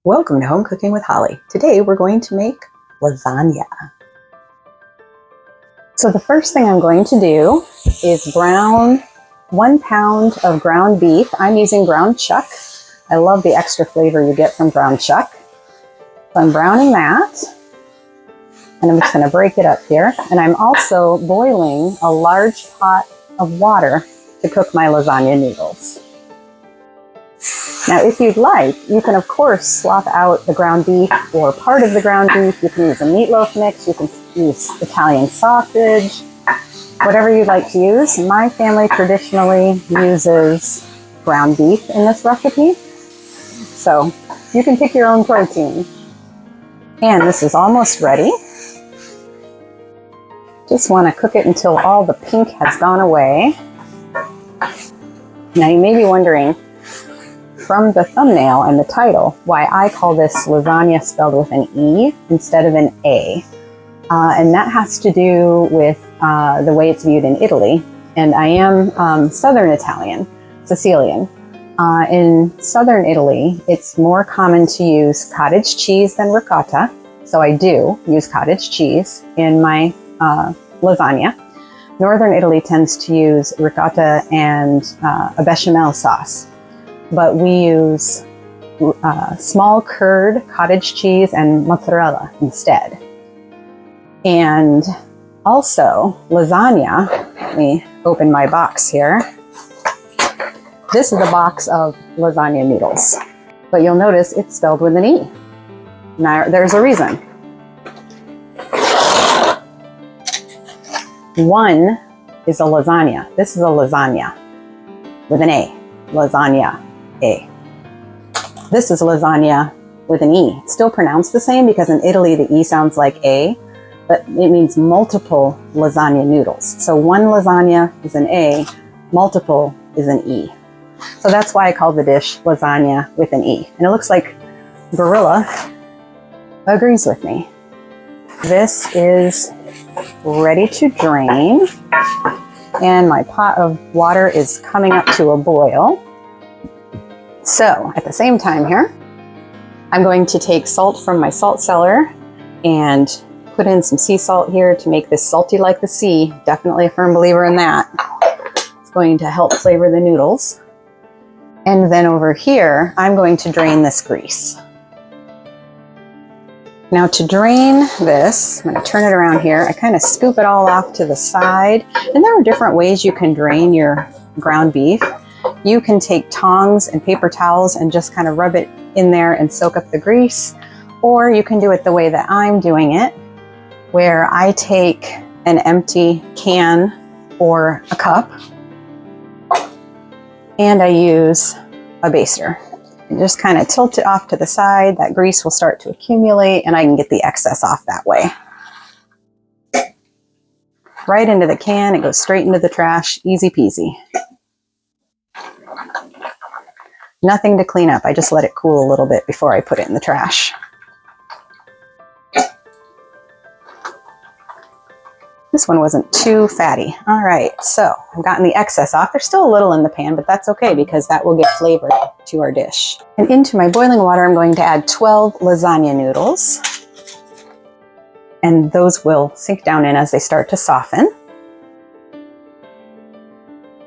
Welcome to Home Cooking with Holly. Today we're going to make lasagna. So the first thing I'm going to do is brown 1 pound of ground beef. I'm using ground chuck. I love the extra flavor you get from ground chuck. So I'm browning that, and I'm just going to break it up here. And I'm also boiling a large pot of water to cook my lasagna noodles. Now, if you'd like, you can of course slop out the ground beef or part of the ground beef. You can use a meatloaf mix, you can use Italian sausage, whatever you'd like to use. My family traditionally uses ground beef in this recipe, so you can pick your own protein. And this is almost ready. Just want to cook it until all the pink has gone away. Now you may be wondering, from the thumbnail and the title, why I call this lasagna spelled with an E instead of an A. And that has to do with the way it's viewed in Italy. And I am Southern Italian, Sicilian. In Southern Italy, it's more common to use cottage cheese than ricotta. So I do use cottage cheese in my lasagna. Northern Italy tends to use ricotta and a bechamel sauce. But we use small curd, cottage cheese, and mozzarella instead. And also lasagna, let me open my box here. This is a box of lasagna noodles, but you'll notice it's spelled with an E. Now there's a reason. One is a lasagna. This is a lasagna with an A, lasagna. A. This is lasagna with an E. It's still pronounced the same because in Italy the E sounds like A, but it means multiple lasagna noodles. So one lasagna is an A, multiple is an E. So that's why I call the dish lasagna with an E. And it looks like Gorilla agrees with me. This is ready to drain, and my pot of water is coming up to a boil. So at the same time here, I'm going to take salt from my salt cellar and put in some sea salt here to make this salty like the sea. Definitely a firm believer in that. It's going to help flavor the noodles. And then over here, I'm going to drain this grease. Now to drain this, I'm going to turn it around here. I kind of scoop it all off to the side. And there are different ways you can drain your ground beef. You can take tongs and paper towels and just kind of rub it in there and soak up the grease. Or you can do it the way that I'm doing it, where I take an empty can or a cup and I use a baster. And just kind of tilt it off to the side. That grease will start to accumulate and I can get the excess off that way. Right into the can, it goes straight into the trash, easy peasy. Nothing to clean up. I just let it cool a little bit before I put it in the trash. This one wasn't too fatty. All right, so I've gotten the excess off. There's still a little in the pan, but that's okay because that will get flavor to our dish. And into my boiling water, I'm going to add 12 lasagna noodles. And those will sink down in as they start to soften.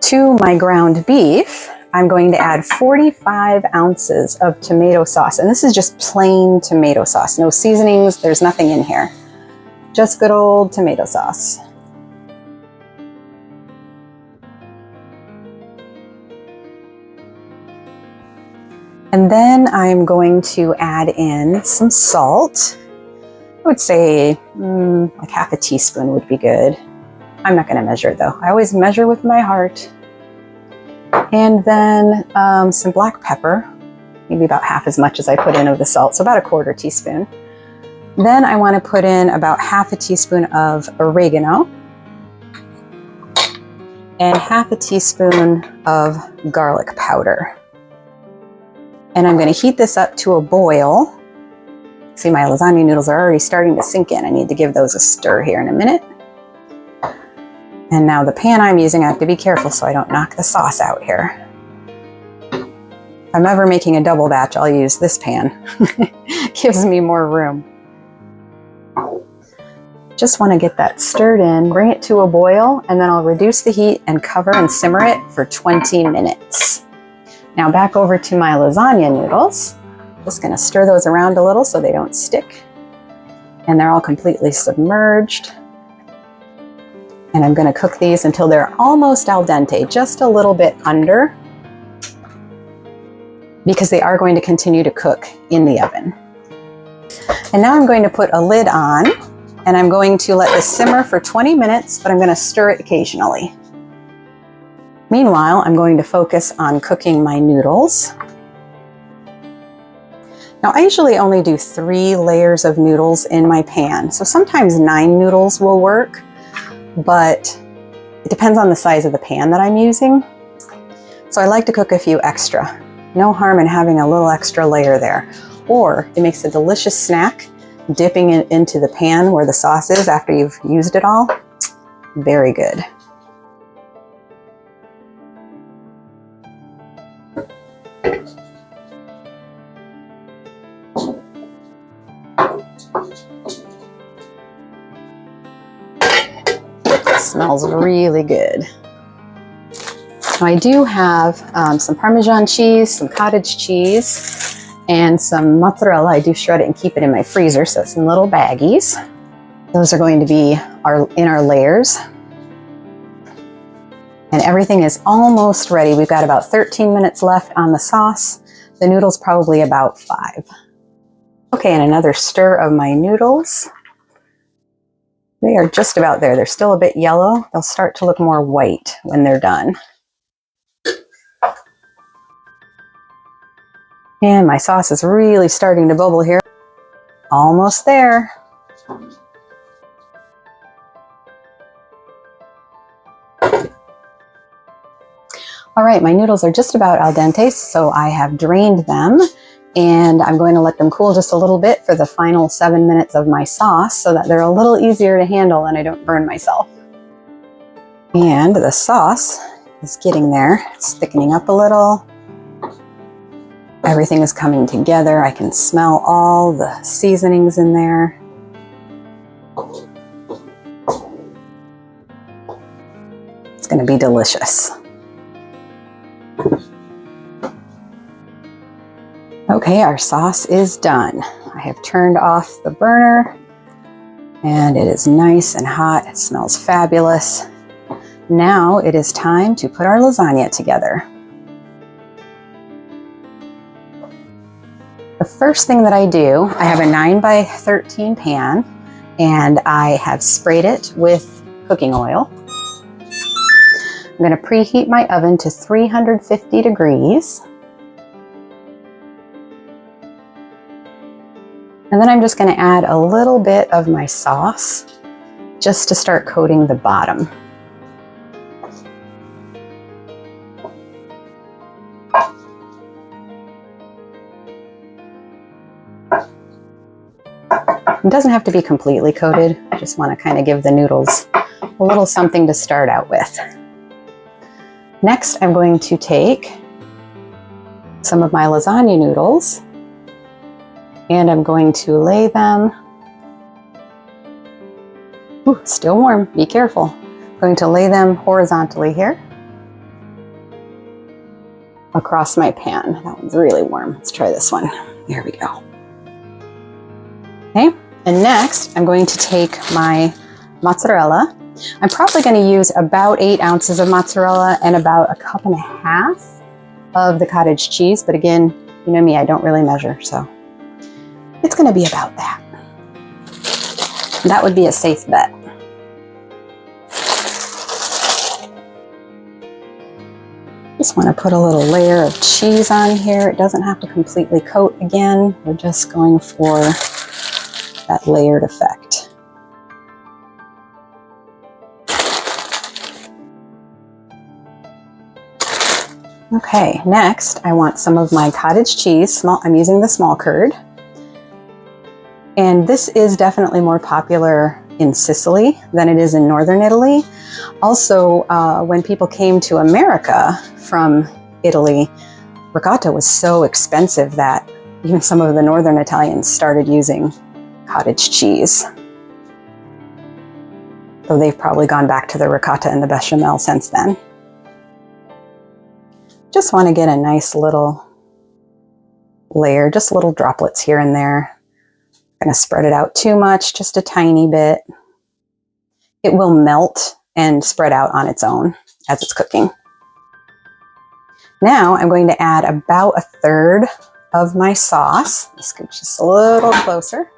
To my ground beef, I'm going to add 45 ounces of tomato sauce. And this is just plain tomato sauce. No seasonings, there's nothing in here. Just good old tomato sauce. And then I'm going to add in some salt. I would say like half a teaspoon would be good. I'm not going to measure though. I always measure with my heart. And then some black pepper, maybe about half as much as I put in of the salt, so about 1/4 teaspoon. Then I want to put in about half a teaspoon of oregano and half a teaspoon of garlic powder. And I'm going to heat this up to a boil. See, my lasagna noodles are already starting to sink in. I need to give those a stir here in a minute. And now the pan I'm using, I have to be careful so I don't knock the sauce out here. If I'm ever making a double batch, I'll use this pan. Gives me more room. Just want to get that stirred in, bring it to a boil, and then I'll reduce the heat and cover and simmer it for 20 minutes. Now back over to my lasagna noodles. Just going to stir those around a little so they don't stick. And they're all completely submerged. And I'm going to cook these until they're almost al dente, just a little bit under, because they are going to continue to cook in the oven. And now I'm going to put a lid on, and I'm going to let this simmer for 20 minutes, but I'm going to stir it occasionally. Meanwhile, I'm going to focus on cooking my noodles. Now, I usually only do 3 layers of noodles in my pan, so sometimes 9 noodles will work, but it depends on the size of the pan that I'm using. So I like to cook a few extra. No harm in having a little extra layer there. Or it makes a delicious snack, dipping it into the pan where the sauce is after you've used it all. Very good. It smells really good. Now I do have some Parmesan cheese, some cottage cheese, and some mozzarella. I do shred it and keep it in my freezer, so it's in little baggies. Those are going to be in our layers. And everything is almost ready. We've got about 13 minutes left on the sauce. The noodles probably about 5. Okay, and another stir of my noodles. They are just about there. They're still a bit yellow. They'll start to look more white when they're done. And my sauce is really starting to bubble here. Almost there. All right, my noodles are just about al dente, so I have drained them, and I'm going to let them cool just a little bit for the final 7 minutes of my sauce so that they're a little easier to handle and I don't burn myself. And the sauce is getting there. It's thickening up a little. Everything is coming together. I can smell all the seasonings in there. It's going to be delicious. Okay, our sauce is done. I have turned off the burner and it is nice and hot. It smells fabulous. Now it is time to put our lasagna together. The first thing that I do, I have a 9x13 pan and I have sprayed it with cooking oil. I'm going to preheat my oven to 350 degrees. And then I'm just going to add a little bit of my sauce just to start coating the bottom. It doesn't have to be completely coated. I just want to kind of give the noodles a little something to start out with. Next, I'm going to take some of my lasagna noodles and I'm going to lay them, ooh, still warm, be careful. I'm going to lay them horizontally here across my pan. That one's really warm. Let's try this one. There we go. Okay, and next I'm going to take my mozzarella. I'm probably going to use about 8 ounces of mozzarella and about 1.5 cups of the cottage cheese. But again, you know me, I don't really measure, so it's going to be about that. That would be a safe bet. Just want to put a little layer of cheese on here. It doesn't have to completely coat again. We're just going for that layered effect. Okay, next I want some of my cottage cheese. I'm using the small curd. And this is definitely more popular in Sicily than it is in northern Italy. Also, when people came to America from Italy, ricotta was so expensive that even some of the northern Italians started using cottage cheese. Though they've probably gone back to the ricotta and the bechamel since then. Just want to get a nice little layer, just little droplets here and there. I'm going to spread it out too much, just a tiny bit. It will melt and spread out on its own as it's cooking. Now I'm going to add about 1/3 of my sauce. Let me scooch just a little closer.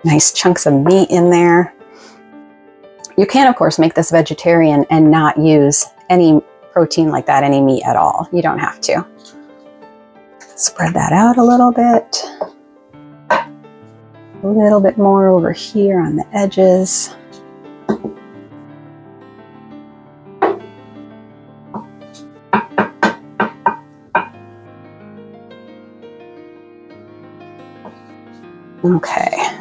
Nice chunks of meat in there. You can, of course, make this vegetarian and not use any protein like that, any meat at all. You don't have to. Spread that out a little bit. A little bit more over here on the edges. Okay,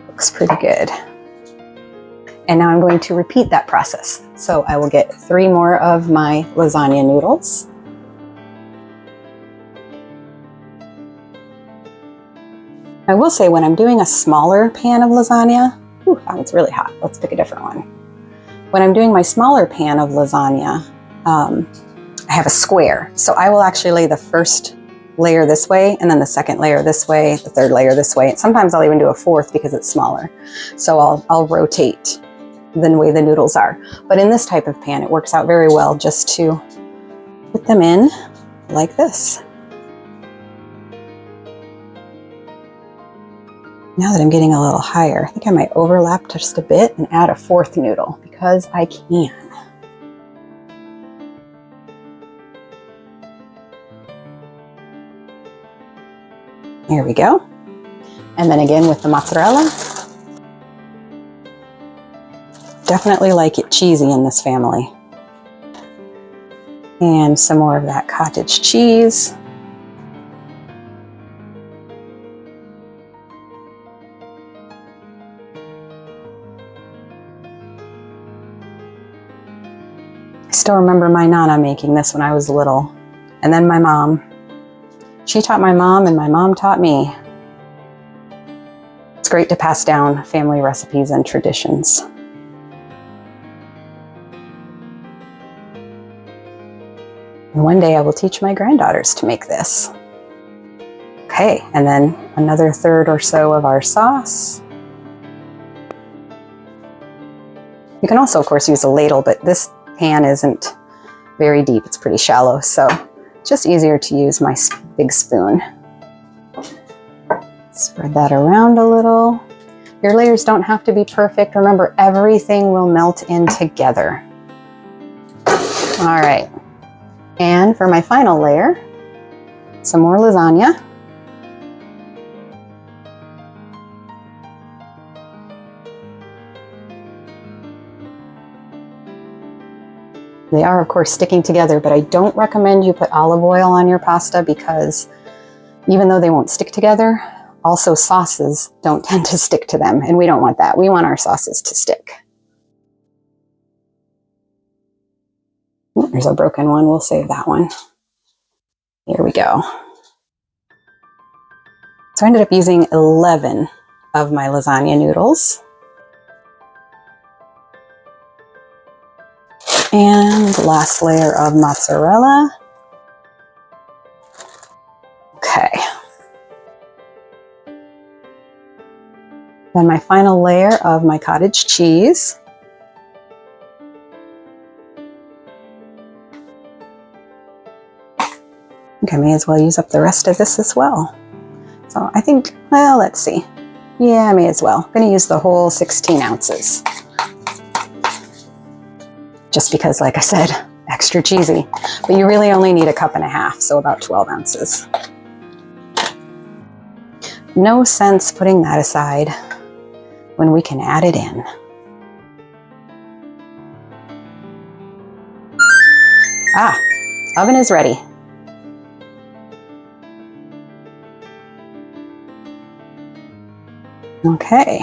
looks pretty good. And now I'm going to repeat that process. So I will get 3 more of my lasagna noodles. I will say when I'm doing a smaller pan of lasagna, ooh, that one's really hot. Let's pick a different one. When I'm doing my smaller pan of lasagna, I have a square. So I will actually lay the first layer this way, and then the second layer this way, the third layer this way. And sometimes I'll even do a 4th because it's smaller. So I'll rotate the way the noodles are. But in this type of pan, it works out very well just to put them in like this. Now that I'm getting a little higher, I think I might overlap just a bit and add a 4th noodle because I can. There we go. And then again with the mozzarella. Definitely like it cheesy in this family. And some more of that cottage cheese. I still remember my Nana making this when I was little. And then my mom. She taught my mom and my mom taught me. It's great to pass down family recipes and traditions. And one day I will teach my granddaughters to make this. Okay, and then another 1/3 or so of our sauce. You can also, of course, use a ladle, but this pan isn't very deep. It's pretty shallow, so it's just easier to use my big spoon. Spread that around a little. Your layers don't have to be perfect. Remember, everything will melt in together. All right. And for my final layer, some more lasagna. They are, of course, sticking together, but I don't recommend you put olive oil on your pasta because even though they won't stick together, also sauces don't tend to stick to them, and we don't want that. We want our sauces to stick. Ooh, there's a broken one. We'll save that one. Here we go. So I ended up using 11 of my lasagna noodles. And last layer of mozzarella. Okay. Then my final layer of my cottage cheese. I think I may as well use up the rest of this as well. So I think, well, let's see. Yeah, I may as well. I'm going to use the whole 16 ounces. Just because, like I said, extra cheesy. But you really only need 1.5 cups, so about 12 ounces. No sense putting that aside when we can add it in. Ah, oven is ready. Okay.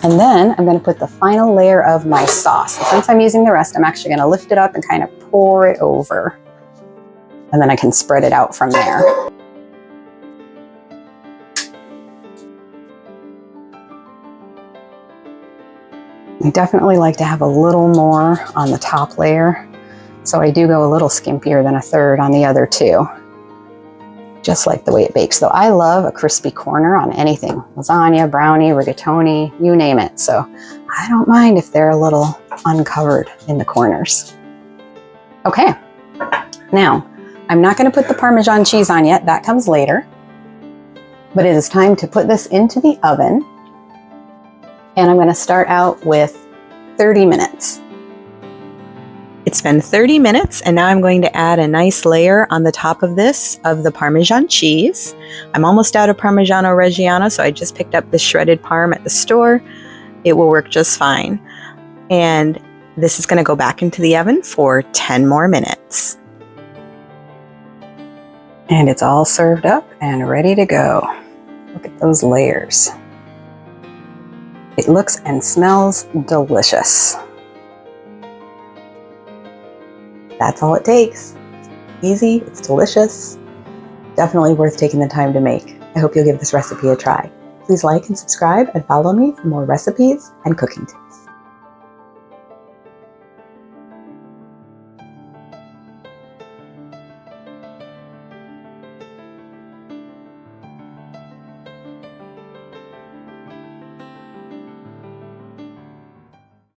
And then I'm going to put the final layer of my sauce. And since I'm using the rest, I'm actually going to lift it up and kind of pour it over. And then I can spread it out from there. I definitely like to have a little more on the top layer. So I do go a little skimpier than a third on the other two. Just like the way it bakes. Though I love a crispy corner on anything. Lasagna, brownie, rigatoni, you name it. So I don't mind if they're a little uncovered in the corners. Okay, now I'm not going to put the Parmesan cheese on yet. That comes later. But it is time to put this into the oven. And I'm going to start out with 30 minutes. It's been 30 minutes and now I'm going to add a nice layer on the top of this of the Parmesan cheese. I'm almost out of Parmigiano Reggiano, so I just picked up the shredded Parm at the store. It will work just fine. And this is going to go back into the oven for 10 more minutes. And it's all served up and ready to go. Look at those layers. It looks and smells delicious. That's all it takes. It's easy, it's delicious. Definitely worth taking the time to make. I hope you'll give this recipe a try. Please like and subscribe and follow me for more recipes and cooking tips.